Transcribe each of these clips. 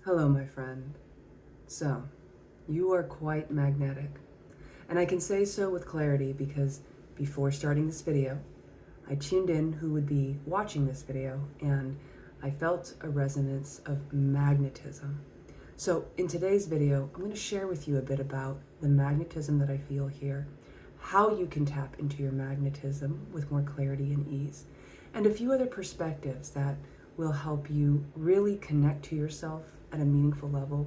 Hello, my friend. So, you are quite magnetic. And I can say so with clarity because before starting this video, I tuned in who would be watching this video and I felt a resonance of magnetism. So, in today's video, I'm going to share with you a bit about the magnetism that I feel here, how you can tap into your magnetism with more clarity and ease, and a few other perspectives that will help you really connect to yourself at a meaningful level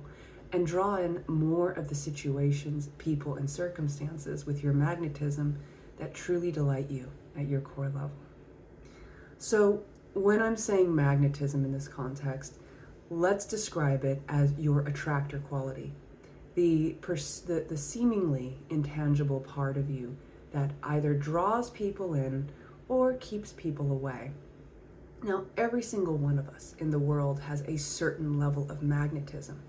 and draw in more of the situations, people, and circumstances with your magnetism that truly delight you at your core level. So when I'm saying magnetism in this context, let's describe it as your attractor quality, the seemingly intangible part of you that either draws people in or keeps people away. Now, every single one of us in the world has a certain level of magnetism,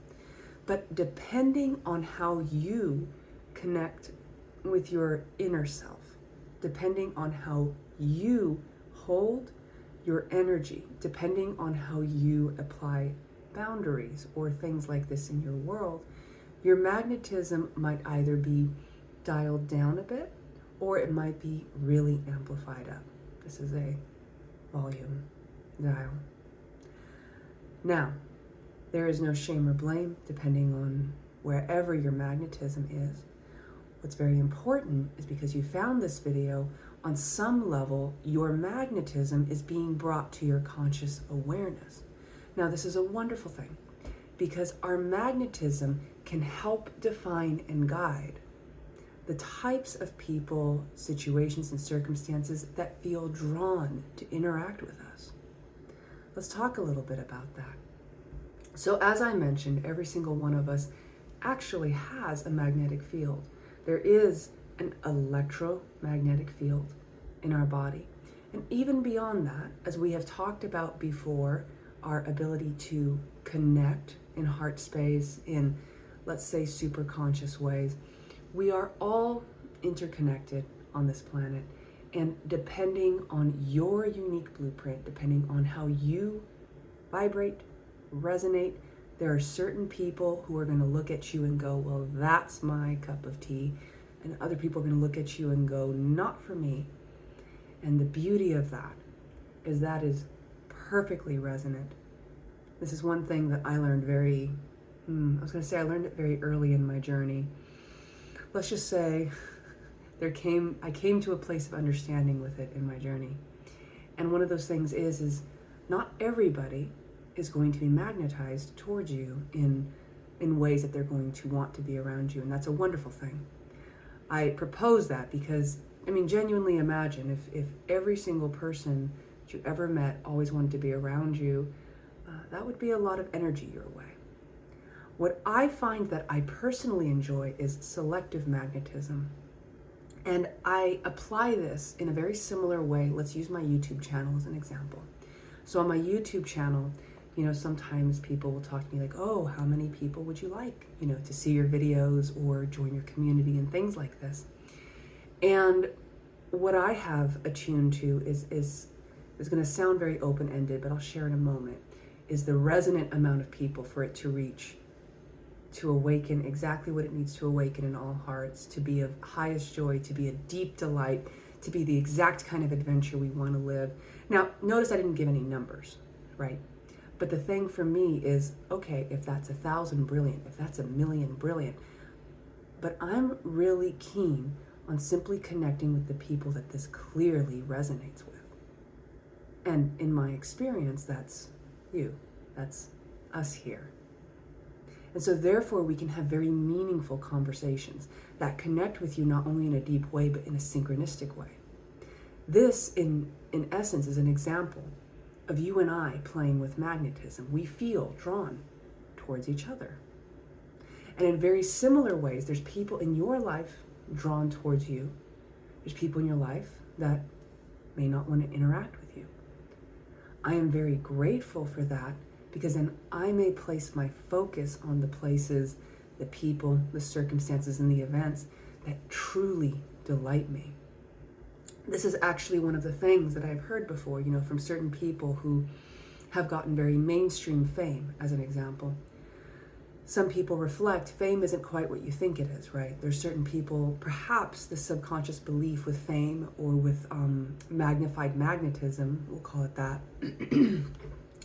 but depending on how you connect with your inner self, depending on how you hold your energy, depending on how you apply boundaries or things like this in your world, your magnetism might either be dialed down a bit or it might be really amplified up. This is a volume dial. Now, there is no shame or blame depending on wherever your magnetism is. What's very important is because you found this video, on some level, your magnetism is being brought to your conscious awareness. Now, this is a wonderful thing because our magnetism can help define and guide the types of people, situations, and circumstances that feel drawn to interact with us. Let's talk a little bit about that. So as I mentioned, every single one of us actually has a magnetic field. There is an electromagnetic field in our body. And even beyond that, as we have talked about before, our ability to connect in heart space, in, let's say, super conscious ways, we are all interconnected on this planet. And depending on your unique blueprint, depending on how you vibrate, resonate, there are certain people who are going to look at you and go, well, that's my cup of tea. And other people are going to look at you and go, not for me. And the beauty of that is perfectly resonant. This is one thing that I learned I learned it very early in my journey. Let's just say I came to a place of understanding with it in my journey. And one of those things is not everybody is going to be magnetized towards you in ways that they're going to want to be around you. And that's a wonderful thing. I propose that because, genuinely imagine if every single person that you ever met always wanted to be around you, that would be a lot of energy your way. What I find that I personally enjoy is selective magnetism. And I apply this in a very similar way. Let's use my YouTube channel as an example. So on my YouTube channel, sometimes people will talk to me like, oh, how many people would you like, to see your videos or join your community and things like this. And what I have attuned to is going to sound very open-ended, but I'll share in a moment, is the resonant amount of people for it to reach, to awaken exactly what it needs to awaken in all hearts, to be of highest joy, to be a deep delight, to be the exact kind of adventure we want to live. Now, notice I didn't give any numbers, right? But the thing for me is, okay, if that's 1,000, brilliant. If that's 1,000,000, brilliant. But I'm really keen on simply connecting with the people that this clearly resonates with. And in my experience, that's you. That's us here. And so therefore we can have very meaningful conversations that connect with you not only in a deep way, but in a synchronistic way. This, in essence, is an example of you and I playing with magnetism. We feel drawn towards each other. And in very similar ways, there's people in your life drawn towards you. There's people in your life that may not want to interact with you. I am very grateful for that because then I may place my focus on the places, the people, the circumstances, and the events that truly delight me. This is actually one of the things that I've heard before, from certain people who have gotten very mainstream fame, as an example. some people reflect, fame isn't quite what you think it is, right? There's certain people, perhaps the subconscious belief with fame or with magnified magnetism, we'll call it that,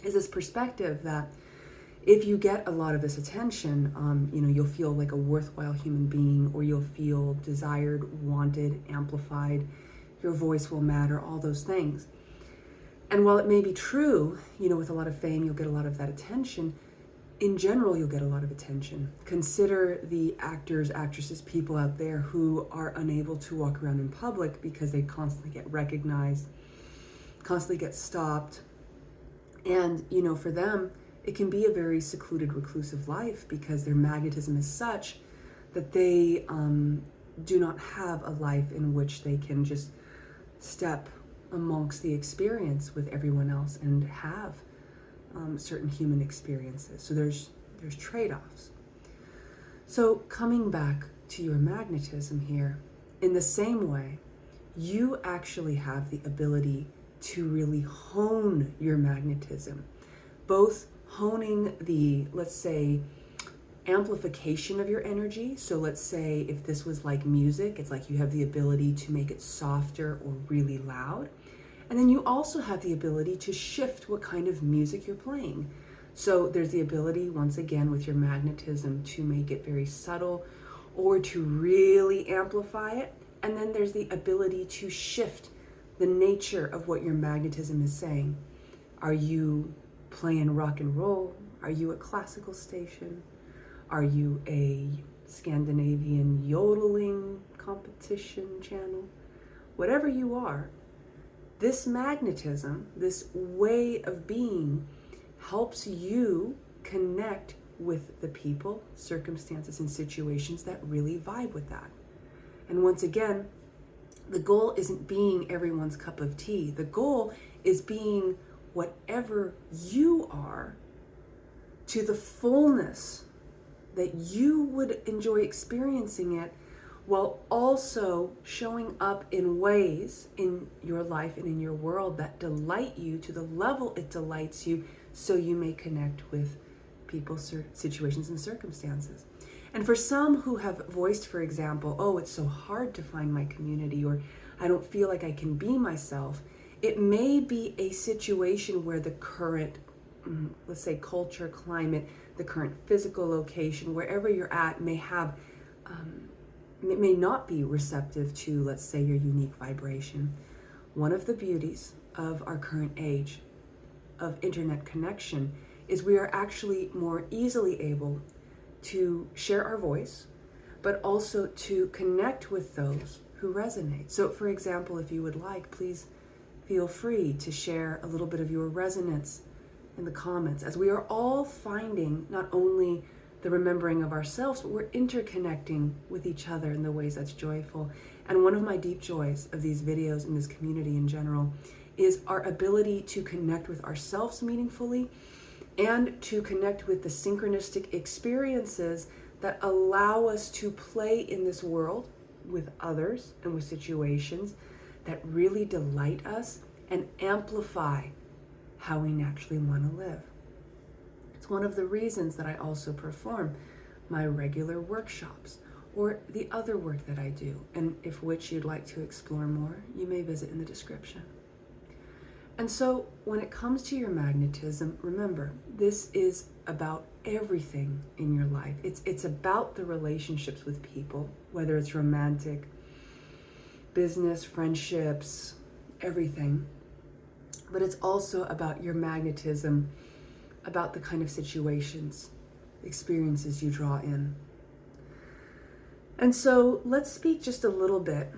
is this perspective that if you get a lot of this attention, you'll feel like a worthwhile human being, or you'll feel desired, wanted, amplified, your voice will matter, all those things. And while it may be true, with a lot of fame, you'll get a lot of that attention, in general, you'll get a lot of attention. Consider the actors, actresses, people out there who are unable to walk around in public because they constantly get recognized, constantly get stopped. And, for them, it can be a very secluded, reclusive life because their magnetism is such that they do not have a life in which they can just step amongst the experience with everyone else and have certain human experiences. So there's trade-offs. So coming back to your magnetism here, in the same way, you actually have the ability to really hone your magnetism, both honing the, let's say, amplification of your energy. So let's say if this was like music, it's like you have the ability to make it softer or really loud. And then you also have the ability to shift what kind of music you're playing. So there's the ability, once again, with your magnetism to make it very subtle or to really amplify it. And then there's the ability to shift the nature of what your magnetism is saying. Are you playing rock and roll? Are you a classical station? Are you a Scandinavian yodeling competition channel? Whatever you are, this magnetism, this way of being, helps you connect with the people, circumstances, and situations that really vibe with that. And once again, the goal isn't being everyone's cup of tea. The goal is being whatever you are to the fullness that you would enjoy experiencing it, while also showing up in ways in your life and in your world that delight you to the level it delights you, so you may connect with people, situations, and circumstances. And for some who have voiced, for example, oh, it's so hard to find my community, or I don't feel like I can be myself, it may be a situation where the current, let's say, culture, climate, the current physical location, wherever you're at, may have it may not be receptive to, let's say, your unique vibration. One of the beauties of our current age of internet connection is we are actually more easily able to share our voice, but also to connect with those who resonate. So, for example, if you would like, please feel free to share a little bit of your resonance in the comments, as we are all finding not only the remembering of ourselves, but we're interconnecting with each other in the ways that's joyful. And one of my deep joys of these videos and this community in general is our ability to connect with ourselves meaningfully and to connect with the synchronistic experiences that allow us to play in this world with others and with situations that really delight us and amplify how we naturally want to live. It's one of the reasons that I also perform my regular workshops or the other work that I do, and if which you'd like to explore more, you may visit in the description. And so when it comes to your magnetism, remember, this is about everything in your life. It's about the relationships with people, whether it's romantic, business, friendships, everything. But it's also about your magnetism, about the kind of situations, experiences you draw in. And so let's speak just a little bit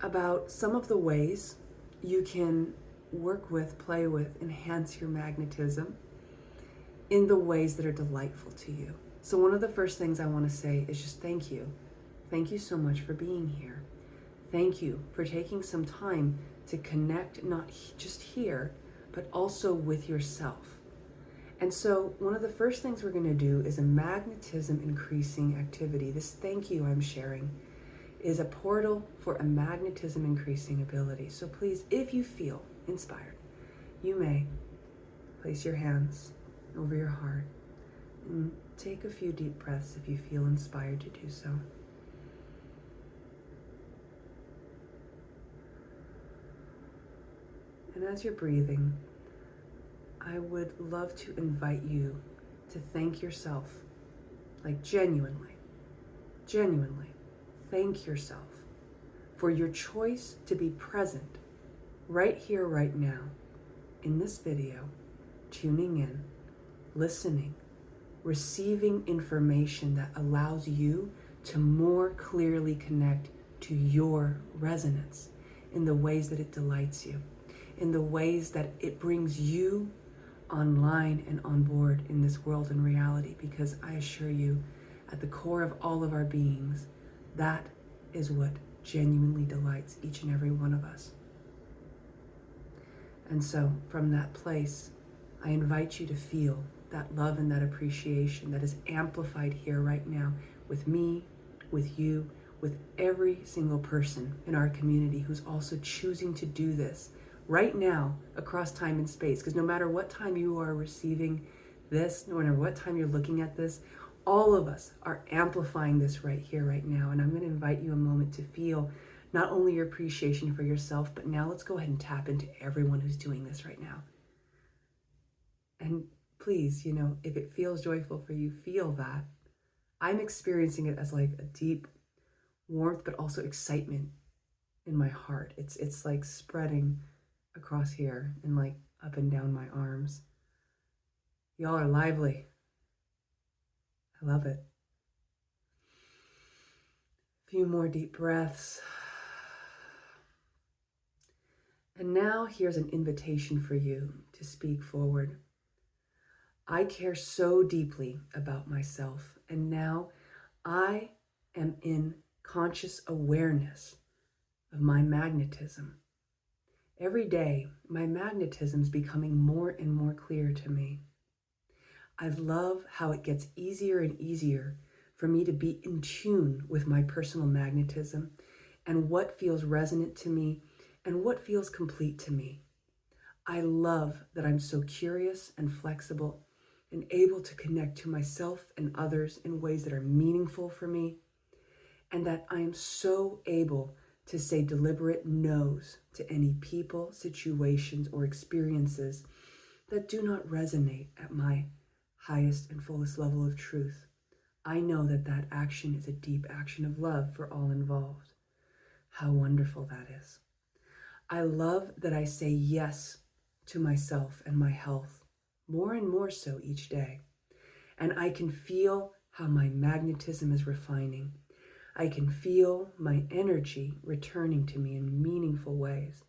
about some of the ways you can work with, play with, enhance your magnetism in the ways that are delightful to you. So one of the first things I want to say is just thank you. Thank you so much for being here. Thank you for taking some time to connect, not just here, but also with yourself. And so one of the first things we're going to do is a magnetism increasing activity. This thank you I'm sharing is a portal for a magnetism increasing ability. So please, if you feel inspired, you may place your hands over your heart And take a few deep breaths if you feel inspired to do so. And as you're breathing, I would love to invite you to thank yourself, like genuinely thank yourself for your choice to be present right here, right now, in this video, tuning in, listening, receiving information that allows you to more clearly connect to your resonance in the ways that it delights you, in the ways that it brings you online and on board in this world and reality, because I assure you, at the core of all of our beings, that is what genuinely delights each and every one of us. And so from that place, I invite you to feel that love and that appreciation that is amplified here right now with me, with you, with every single person in our community who's also choosing to do this right now across time and space. Because no matter what time you are receiving this, no matter what time you're looking at this, all of us are amplifying this right here, right now. And I'm going to invite you a moment to feel not only your appreciation for yourself, but now let's go ahead and tap into everyone who's doing this right now. And please, if it feels joyful for you, feel that. I'm experiencing it as like a deep warmth, but also excitement in my heart. It's like spreading across here and like up and down my arms. Y'all are lively. I love it. A few more deep breaths. And now here's an invitation for you to speak forward. I care so deeply about myself, and now I am in conscious awareness of my magnetism. Every day, my magnetism is becoming more and more clear to me. I love how it gets easier and easier for me to be in tune with my personal magnetism and what feels resonant to me and what feels complete to me. I love that I'm so curious and flexible and able to connect to myself and others in ways that are meaningful for me, and that I am so able to say deliberate no's to any people, situations, or experiences that do not resonate at my highest and fullest level of truth. I know that that action is a deep action of love for all involved. How wonderful that is. I love that I say yes to myself and my health, more and more so each day. And I can feel how my magnetism is refining. I can feel my energy returning to me in meaningful ways.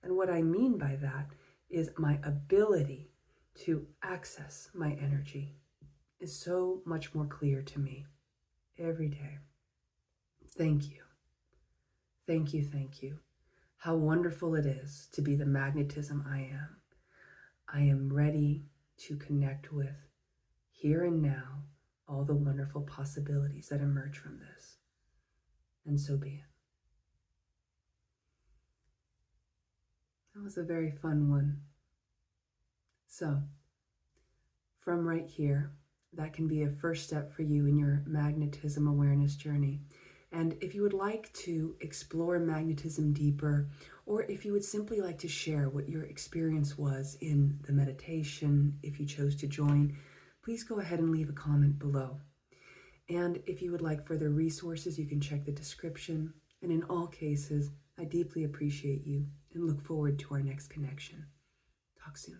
And what I mean by that is my ability to access my energy is so much more clear to me every day. Thank you. Thank you, thank you. How wonderful it is to be the magnetism I am. I am ready to connect with, here and now, all the wonderful possibilities that emerge from this. And so be it. That was a very fun one. So, from right here, that can be a first step for you in your magnetism awareness journey. And if you would like to explore magnetism deeper, or if you would simply like to share what your experience was in the meditation, if you chose to join, please go ahead and leave a comment below. And if you would like further resources, you can check the description. And in all cases, I deeply appreciate you and look forward to our next connection. Talk soon.